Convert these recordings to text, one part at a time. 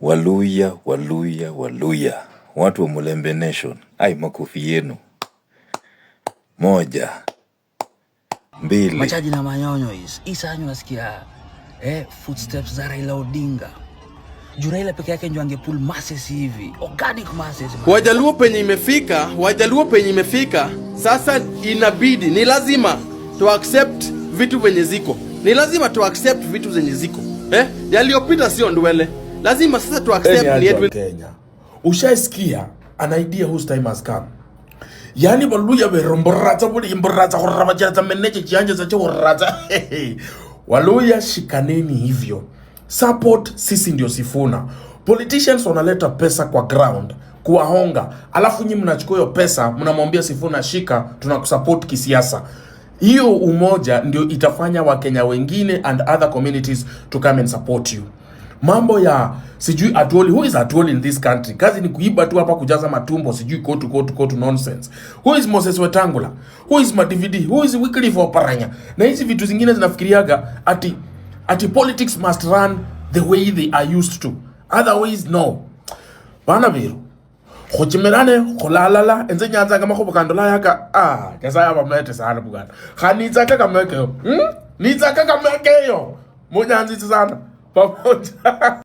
Waluya, Waluya, Waluya. Watu wa Mulembe Nation. Ai, makofi yenu. 1, 2. Machaji na manyonyo Isa anyo nasikia footsteps za Raila Odinga. Juu Raila peke yake ndio angepull masses hivi. Organic masses. Wajaluo penye imefika. Sasa inabidi, ni lazima to accept vitu venye ziko. Ni lazima to accept vitu zenye ziko. Yaliyopita sio ndwele. Lazima sasa to accept ni Edwin Kenya. Ushaisikia an idea whose time has come. Yani Waluya beromboraza buli imboraza horabajaza meneje kianja za horaza. Waluya shikaneni hivyo. Support sisi ndio Sifuna. Politicians wanaleta pesa kwa ground kuwahonga, alafu nyinyi mnachukua hiyo pesa mnamwambia Sifuna shika, tunakusupport kisiasa. Hiyo umoja ndio itafanya Wakenya wengine and other communities to come and support you. Mambo ya sijui Atwoli, who is Atwoli in this country? Kazi ni kuiba tu hapa kujaza matumbo, sijui kotu nonsense. Who is Moses Wetangula? Who is Madividi? Who is Wycliffe Oparanya? Na hizi vitu zingine zinafikiriaga ati politics must run the way they are used to. Otherwise no. Bana biru. Khochimelane kholalala enze nyanza kama khobokandola yaka kesa yaba mete sana bugana. Khanitsa ka kameke. Nitsa ka kameke yo. Munyanzi sana.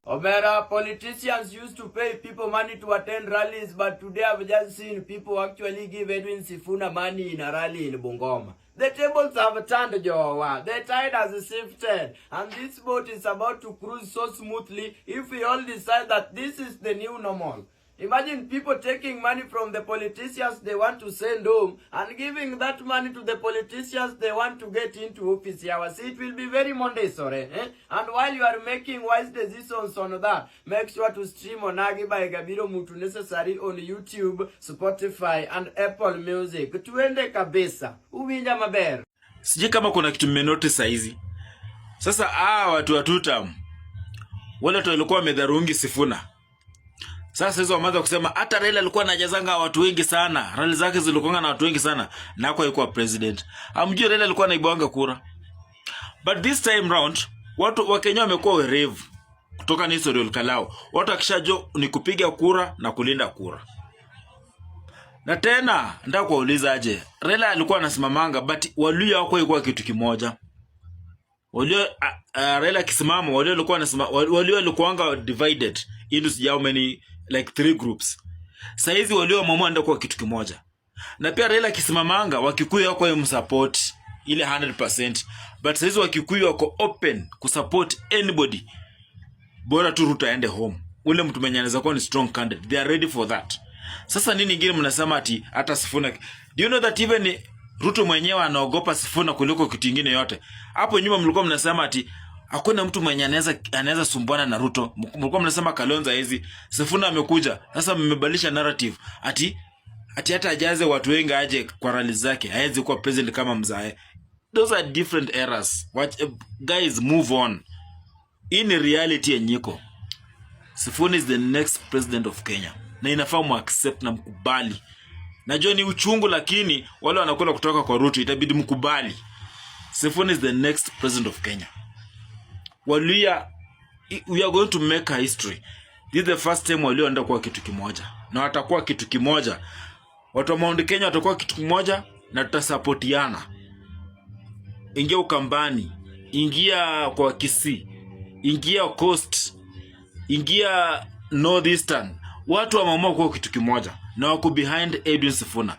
Omera, politicians used to pay people money to attend rallies, but today I've just seen people actually give Edwin Sifuna money in a rally in Bungoma. The tables have turned, Jowa. The tide has shifted, and this boat is about to cruise so smoothly if we all decide that this is the new normal. Imagine people taking money from the politicians they want to send home and giving that money to the politicians they want to get into office hours. It will be very Monday, sorry. And while you are making wise decisions on that, make sure to stream on Agi by Gabiro Mutu Necessary on YouTube, Spotify, and Apple Music. Tuende kabisa. Uwinja maber. Sijui kama kuna kitu mmenotice saizi. Sasa watu wa tutam. Wale watu walikuwa wamedharungi Sifuna. Sasa hizo wameanza kusema hata Raila alikuwa anajazanga watu wengi sana. Rally zake zilikuwa na watu wengi sana na hakuwa yuko president. Hamjui Raila alikuwa anaibwanga kura. But this time round watu wa Kenya wamekuwa werevu kutoka na historia kalao. Watu akishajo ni kupiga kura na kulinda kura. Na tena nataka kuuliza aje. Raila alikuwa anasimamanga but Waluya wako yuko kitu kimoja. Waluya Raila akisimama Waluya alikuwa anasimama Waluya walikuanga divided into how many like 3 groups. Saizi Waluya mama ndio kwa kitu kimoja. Na pia Raila akisimamanga Wakikuyu wako yumsupport ile 100%, but saizi Wakikuyu wako open kusupport anybody. Bora tu Ruto aende home. Ule mtu mwenye anaweza kuwa ni strong candidate. They are ready for that. Sasa nini ngine mnasema ati hata Sifuna? Do you know that even Ruto mwenyewe anaogopa Sifuna kuliko kitu kingine yote? Hapo nyuma mlikuwa mnasema ati hakuna mtu mwenye anaweza sumbuana na Ruto. Mlikuwa mnasema Kalonzo hizi. Sifuna amekuja. Sasa mmebadilisha narrative. Ati hata ajaze watu wengi aje kwa rally zake. Hawezi kuwa president kama mzae. Those are different eras. Guys, move on. In reality yenyiko. Sifuna is the next president of Kenya. Na inafaa muaccept na mkubali. Najua ni uchungu lakini wale wanakula kutoka kwa Ruto itabidi mkubali. Sifuna is the next president of Kenya. Waluya, we are going to make a history. This is the first time Waluya wanaenda kuwa kitu kimoja. Na watakuwa kitu kimoja. Watu wa Mount Kenya watakuwa kitu kimoja na tutasupportiana. Ingia Ukambani, ingia kwa Kisii, ingia Coast, ingia Northeastern. Watu wameamua kuwa kitu kimoja na wako behind Edwin Sifuna.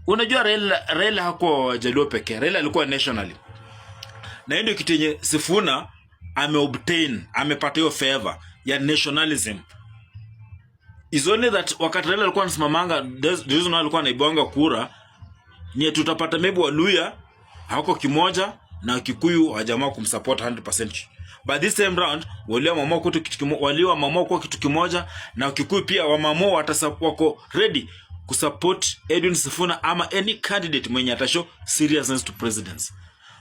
Unajua Raila hakuwa Wajaluo pekee. Raila alikuwa nationally. Na ndio kitu yenye Sifuna amepata hiyo favor ya nationalism. Is only that wakati Raila alikuwa anasimamanga, the reason alikuwa anaibonga kura ni tutapata maybe Waluya hako kimoja na Kikuyu hajamaa kumsupport 100%. But this time round Waluya mama kwa kitu kimoja, Waluya mama kwa kitu kimoja na Kikuyu pia wamamo wako ready kusupport Edwin Sifuna ama any candidate mwenye atashow seriousness to presidency.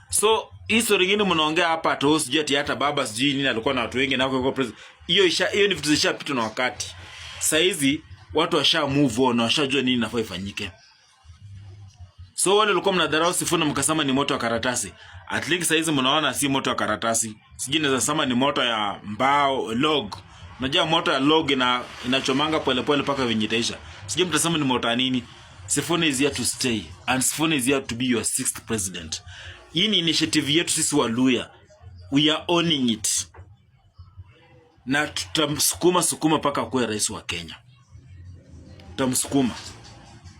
So history nyingine mnaongea hapa tu sijui ati hata baba sijui nini alikuwa na watu wengi na kwa president. Hiyo ni vitu zishapita na wakati. Saizi watu washa move on, washajua nini nafaa ifanyike. So wale walikuwa mnadharau Sifuna mkasema ni moto wa karatasi. At least saizi mnaona si moto wa karatasi. Sijui naweza sema ni moto ya mbao log. Unajua moto ya log inachomanga pole pole mpaka vinyitaisha. Sijui mtasema ni moto nini. Sifuna is here to stay and Sifuna is here to be your 6th president. Hii ni initiative yetu sisi Waluya. We are owning it. Na tutamsukuma mpaka kuwe rais wa Kenya. Tutamsukuma.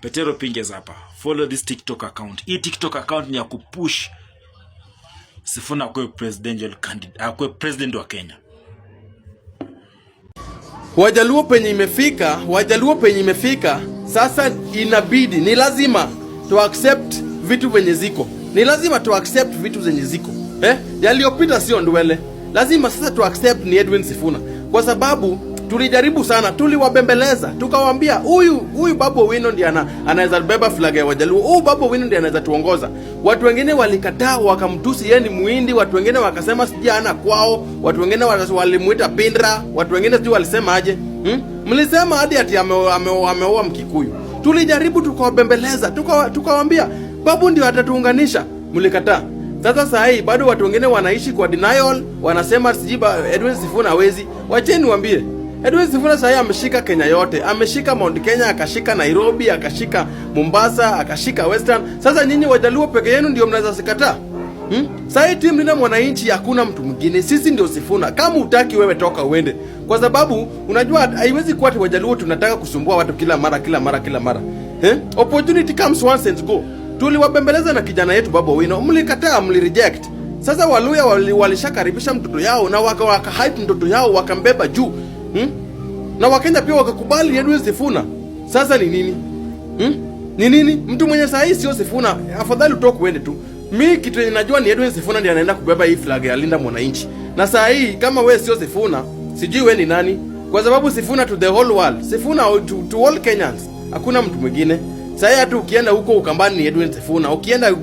Petero Pinges hapa. Follow this TikTok account. Hii TikTok account ni ya kupush Sifuna kuwe presidential candidate, akuwe president wa Kenya. Wajaluo penye imefika, sasa inabidi, ni lazima to accept vitu venye ziko. Ni lazima to accept vitu zenye ziko. Yaliyopita sio ndwele. Lazima sasa to accept ni Edwin Sifuna. Kwa sababu tulijaribu sana, tuliwabembeleza, tukawaambia huyu Babu Owino ndiye anaweza beba flag ya Wajaluo. Huyu Babu Owino ndiye anaweza tuongoza. Watu wengine walikataa, wakamtusi yeye ni Muhindi, watu wengine wakasema sija ana kwao, watu wengine walimuita Pindra, watu wengine sijui walisema aje. Mlisema hadi ati ameoa Mkikuyu. Tulijaribu tukawabembeleza, tukawaambia Babu ndio atatuunganisha, mlikataa. Sasa saa hii bado watu wengine wanaishi kwa denial, wanasema sijiba Edwin Sifuna hawezi. Wacheni niwaambie, Edwin Sifuna saa hii ameshika Kenya yote. Ameshika Mount Kenya, akashika Nairobi, akashika Mombasa, akashika Western. Sasa nyinyi Wajaluo peke yenu ndio mnaweza sikataa. Saa hii timu Linda Mwananchi hakuna mtu mwingine. Sisi ndio Sifuna. Kama utaki wewe toka uende. Kwa sababu unajua haiwezi kuwa ati Wajaluo tunataka kusumbua watu kila mara. Opportunity comes once and go. Tuliwabembeleza na kijana yetu Babu Owino, mlikataa, mlireject. Sasa Waluya walishakaribisha mtoto yao na waka hype mtoto yao, wakambeba juu. Na Wakenya pia wakakubali Edwin Sifuna. Sasa ni nini? Ni nini? Mtu mwenye saa hii sio Sifuna, afadhali utoke uende tu. Mimi kitu ninajua ni Edwin Sifuna ndiye anaenda kubeba hii flag ya Linda Mwananchi. Na saa hii kama wewe sio Sifuna, sijui wewe ni nani. Kwa sababu Sifuna to the whole world, Sifuna to all Kenyans. Hakuna mtu mwingine. Sasa hata ukienda huko Ukambani ni Edwin Sifuna, ukienda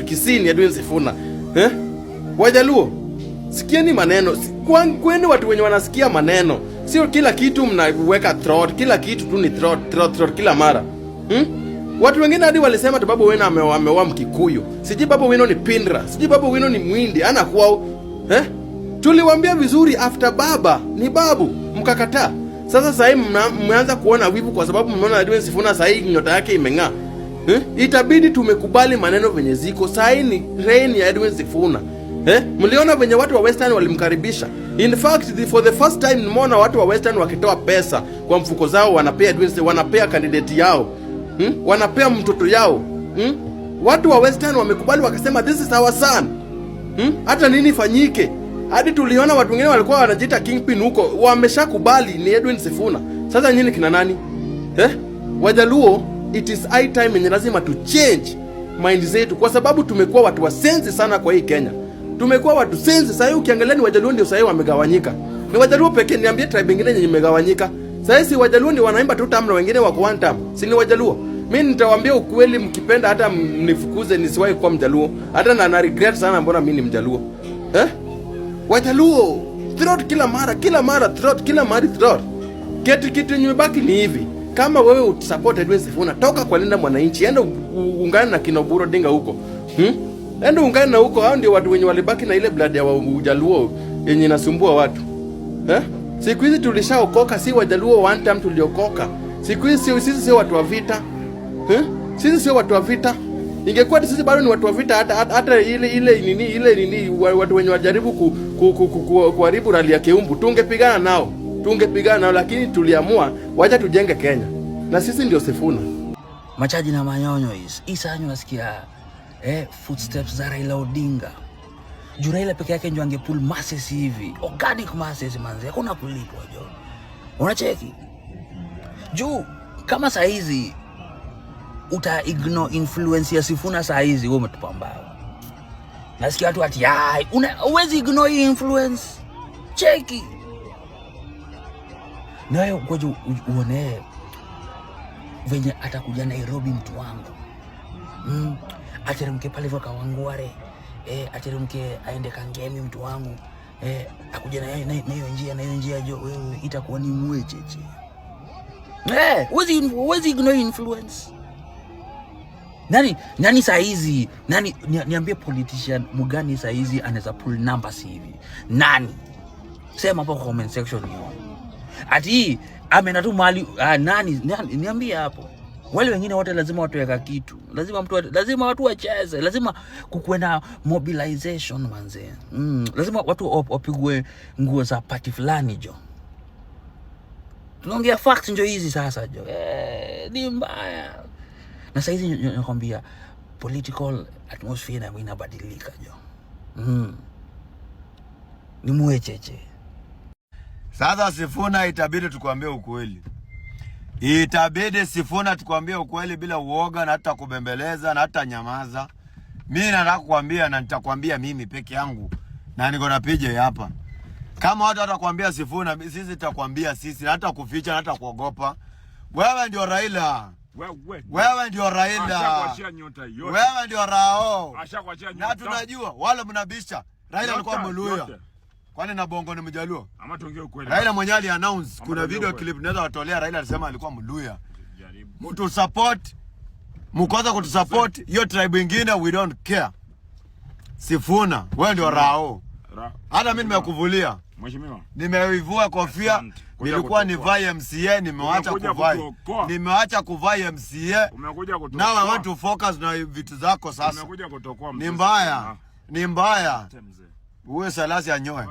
Kisii ni Edwin Sifuna. Wajaluo, sikieni maneno. Kwani watu wenye wanasikia maneno, sio kila kitu mnaweka throat, kila kitu tu ni throat kila mara. Watu wengine hadi walisema tu Babu Owino ameoa Mkikuyu. Siji Babu Owino ni Pindra, siji Babu Owino ni Muhindi, ana kwao. Tuliwaambia vizuri after baba ni babu, mkakataa. Sasa sasa hivi mmeanza kuona wivu kwa sababu mmeona Edwin Sifuna sasa hivi nyota yake imeng'aa. Itabidi tumekubali maneno venye ziko. Sasa hii ni reign ya Edwin Sifuna. Mliona venye watu wa Western walimkaribisha. In fact, for the first time nimeona watu wa Western wakitoa pesa kwa mfuko zao, wanapea Edwin Sifuna, wanapea candidate yao. Wanapea mtoto yao. Watu wa Western wamekubali, wakasema this is our son. Hata nini fanyike? Hadi tuliona watu wengine walikuwa wanajiita kingpin huko, wameshakubali ni Edwin Sifuna. Sasa nyinyi kina nani? Wajaluo, it is high time yenye lazima to change mind zetu, kwa sababu tumekuwa watu wa sense sana kwa hii Kenya. Tumekuwa watu sense. Sasa hivi ukiangalia ni Wajaluo ndio sasa hivi wamegawanyika. Ni Wajaluo pekee, niambie tribe nyingine yenye imegawanyika. Sasa hivi Wajaluo ndio wanaimba 2 term na wengine wako 1 term. Si ni Wajaluo? Mimi nitawaambia ukweli, mkipenda hata mnifukuze nisiwahi kuwa Mjaluo. Hata na regret sana mbona mimi ni Mjaluo. Wajaluo throat kila mara throat. Kitu nyebaki ni hivi. Kama wewe utasupport Edwin Sifuna, toka kwa Linda Mwananchi, enda ungane na kina Oburu Odinga huko. Enda ungane na huko, hao ndio watu wenye walibaki na ile blood ya Wajaluo yenye inasumbua watu. Siku hizi tulishaokoka, si Wajaluo 1 time tuliokoka. Siku hizi sisi sio watu wa vita. Sisi sio watu wa vita. Ingekuwa sisi bado ni watu wa vita, hata ile nini watu wenye wajaribu kuharibu rali ya Keumbu, tungepigana nao, lakini tuliamua wacha tujenge Kenya. Na sisi ndio Sifuna. Machaji na manyonyo Isanyu nasikia footsteps za Raila Odinga. Juu Raila peke yake ndio angepull masses hivi. Organic masses manze, hakuna kulipwa jo. Unacheki? Juu kama saa hizi uta ignore influence ya Sifuna saa hizi, wewe umetupambao. Nasikia watu ati huwezi ignore hii influence. Cheki. Nayo ngoja uone venye atakuja Nairobi mtu wangu. Ateremke pale kwa Kawangware. Ateremke aende Kangemi mtu wangu. Akuja na hiyo njia jo, wewe itakuwa ni mwecheche. Huwezi ignore influence. Nani saa hizi? Niambie politician mgani saa hizi anaweza pull numbers hivi? Nani? Sema hapo kwa comment section hiyo. Ati ameenda tu mali nani niambie hapo. Wale wengine wote lazima watoweka kitu. Lazima watu wacheze. Lazima kukuwe na mobilization manze. Lazima watu wapigwe nguo za party fulani jo. Tunaongea facts ndio hizi sasa jo. Ni mbaya. Na sasa hizi nakwambia political atmosphere inabadilika jo. Ni mwecheche. Sasa Sifuna itabidi tukwambie ukweli. Itabidi Sifuna tukwambie ukweli bila uoga na hata kubembeleza na hata nyamaza. Mimi nataka kukwambia na nitakwambia mimi peke yangu na niko na PJ hapa. Kama watu watakwambia Sifuna, sisi tutakwambia sisi na hata kuficha na hata kuogopa. Wewe ndio Raila. Wewe ndio Raila. Wewe ndio Rao. Na tunajua wale mnabisha. Raila alikuwa Mluya. Kwani na Bongo ni Mjaluo? Ama tuongee ukweli. Raila mwenyewe announce kuna video clip naweza watolea. Raila alisema alikuwa Mluya. Mtu support, mkoza kutusupport, hiyo tribe nyingine we don't care. Sifuna, wewe ndio Rao. Hata mimi nimekuvulia. Mheshimiwa. Nimeivua kofia, nilikuwa nivae MCA, nimeacha kuvaa. Nimeacha kuvaa MCA. Umekuja kutoka. Now I want to focus na vitu zako sasa. Umekuja kutokoa. Ni mbaya. Ni mbaya. Uwe salasi anyoe.